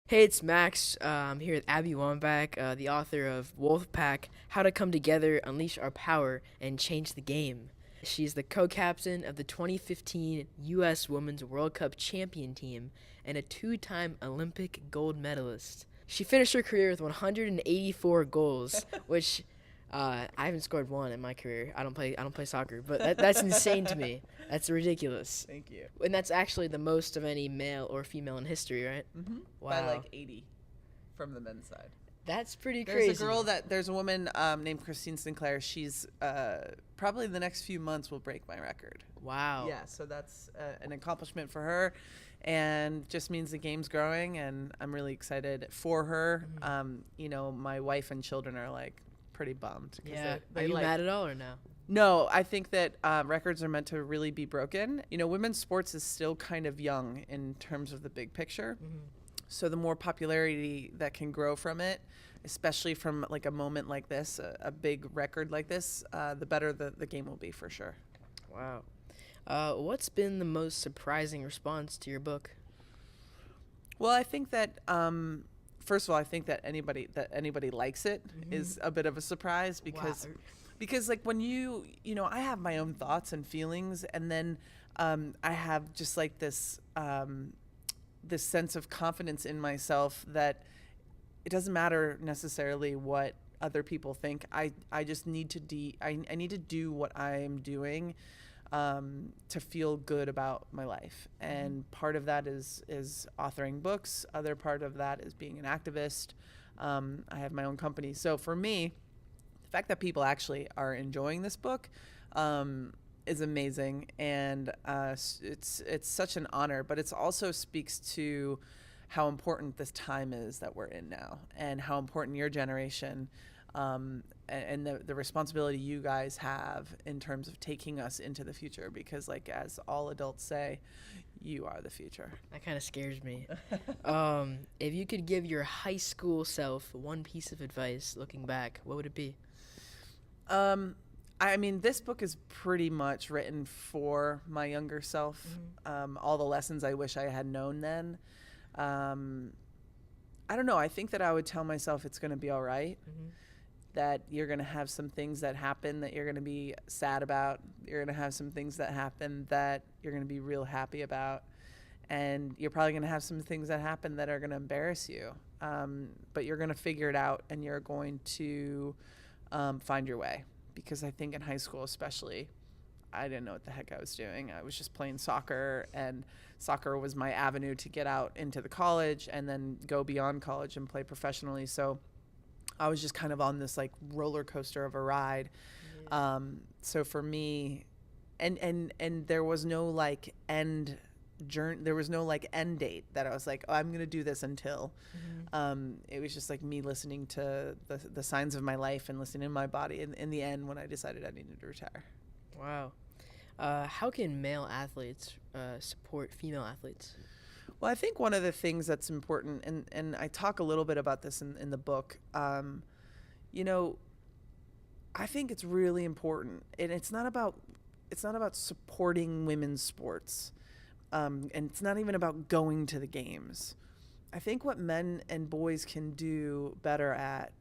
Hey, it's Max. I'm here with Abby Wambach, the author of Wolfpack: How to Come Together, Unleash Our Power, and Change the Game. She's the co-captain of the 2015 U.S. Women's World Cup champion team and a two-time Olympic gold medalist. She finished her career with 184 goals, which I haven't scored one in my career. I don't play soccer, but that's insane to me. That's ridiculous. Thank you. And that's actually the most of any male or female in history, right? Mm-hmm. Wow. By like 80 from the men's side. That's pretty crazy. There's a woman named Christine Sinclair. She's probably the next few months will break my record. Wow. Yeah, so that's an accomplishment for her, and just means the game's growing, and I'm really excited for her. My wife and children are like pretty bummed. Yeah. They Are you like, mad at all or no? No, I think that records are meant to really be broken. Women's sports is still kind of young in terms of the big picture. Mm-hmm. So the more popularity that can grow from it, especially from like a moment like this, a big record like this, the better the game will be for sure. Wow. What's been the most surprising response to your book? Well, I think that first of all, I think that anybody likes it is a bit of a surprise because like when I have my own thoughts and feelings, and then I have just like this sense of confidence in myself that it doesn't matter necessarily what other people think. I just need to I need to do what I'm doing to feel good about my life. And part of that is authoring books. Other part of that is being an activist. I have my own company. So for me, the fact that people actually are enjoying this book is amazing, and it's such an honor. But it also speaks to how important this time is that we're in now, and how important your generation and the responsibility you guys have in terms of taking us into the future. Because, like, as all adults say, you are the future. That kind of scares me. If you could give your high school self one piece of advice looking back, what would it be? I mean, this book is pretty much written for my younger self. All the lessons I wish I had known then. I don't know. I think that I would tell myself it's going to be all right. That you're going to have some things that happen that you're going to be sad about. You're going to have some things that happen that you're going to be real happy about. And you're probably going to have some things that happen that are going to embarrass you. But you're going to figure it out, and you're going to find your way. Because I think in high school especially, I didn't know what the heck I was doing. I was just playing soccer, and soccer was my avenue to get out into the college and then go beyond college and play professionally. So I was just kind of on this like roller coaster of a ride. Yeah. So for me, and there was no like end date that I was like, oh, I'm going to do this until. It was just like me listening to the signs of my life and listening to my body in the end when I decided I needed to retire. Wow. How can male athletes support female athletes? Well, I think one of the things that's important, and I talk a little bit about this in the book, I think it's really important, and it's not about supporting women's sports, and it's not even about going to the games. I think what men and boys can do better at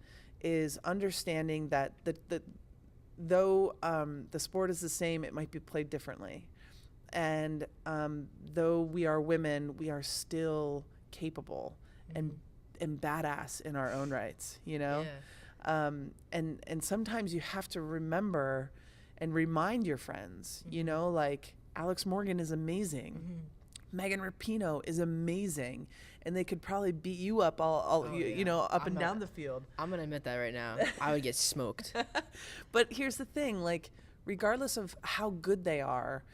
is understanding that though the sport is the same, it might be played differently. And though we are women, we are still capable and badass in our own rights, Yeah. And sometimes you have to remember and remind your friends, like Alex Morgan is amazing. Megan Rapinoe is amazing, and they could probably beat you up up and down the field. I'm going to admit that right now. I would get smoked. But here's the thing, like, regardless of how good they are,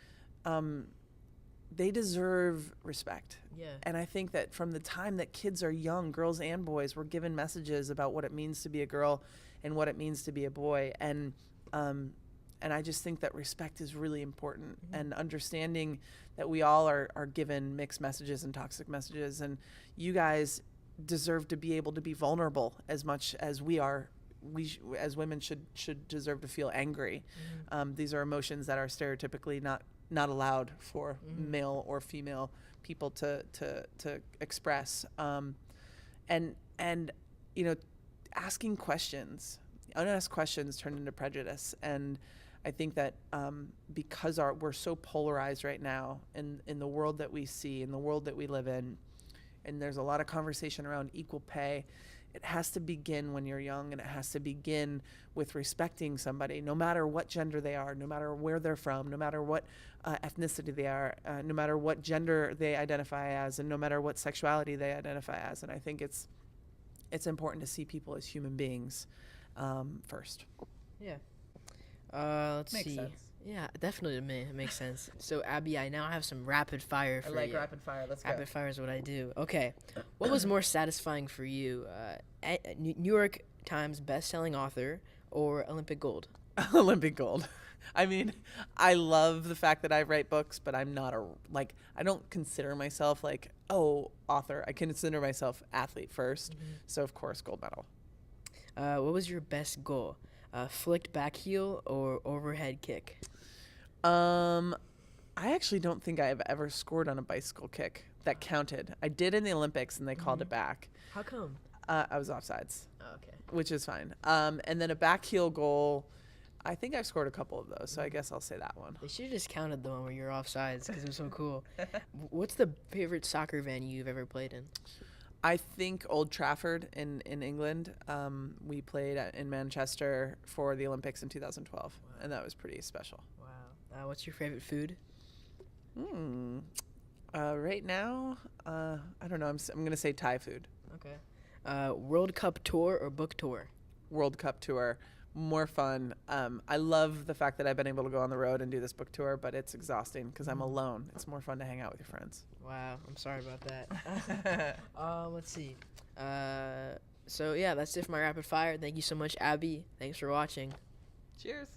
they deserve respect. Yeah. And I think that from the time that kids are young, girls and boys, we're given messages about what it means to be a girl and what it means to be a boy. And I just think that respect is really important, and understanding that we all are given mixed messages and toxic messages, and you guys deserve to be able to be vulnerable as much as we are. As women should deserve to feel angry. These are emotions that are stereotypically not allowed for male or female people to express. and you know, asking questions, unasked questions turn into prejudice. And I think that because we're so polarized right now in the world that we see, in the world that we live in, and there's a lot of conversation around equal pay, it has to begin when you're young, and it has to begin with respecting somebody, no matter what gender they are, no matter where they're from, no matter what ethnicity they are, no matter what gender they identify as, and no matter what sexuality they identify as. And I think it's important to see people as human beings first. Yeah. Let's Makes see. sense. Yeah, definitely it makes sense. So, Abby, I now have some rapid fire for you. I like rapid fire. Let's go. Rapid fire is what I do. Okay. What was more satisfying for you? New York Times best-selling author or Olympic gold? Olympic gold. I mean, I love the fact that I write books, but I'm not I don't consider myself author. I consider myself athlete first. Mm-hmm. So, of course, gold medal. What was your best goal? Flicked back heel or overhead kick? I actually don't think I have ever scored on a bicycle kick that counted. I did in the Olympics, and they called it back. How come? I was offsides. Oh, okay. Which is fine. And then a back heel goal, I think I've scored a couple of those, so I guess I'll say that one. They should have just counted the one where you're offsides because it was so cool. What's the favorite soccer venue you've ever played in? I think Old Trafford in England. We played in Manchester for the Olympics in 2012, wow. And that was pretty special. Wow. What's your favorite food? Right now, I don't know. I'm going to say Thai food. Okay. World Cup tour or book tour? World Cup tour. More fun. I love the fact that I've been able to go on the road and do this book tour, but it's exhausting because I'm alone. It's more fun to hang out with your friends. Wow, I'm sorry about that. Let's see. So yeah, that's it for my rapid fire. Thank you so much, Abby. Thanks for watching. Cheers.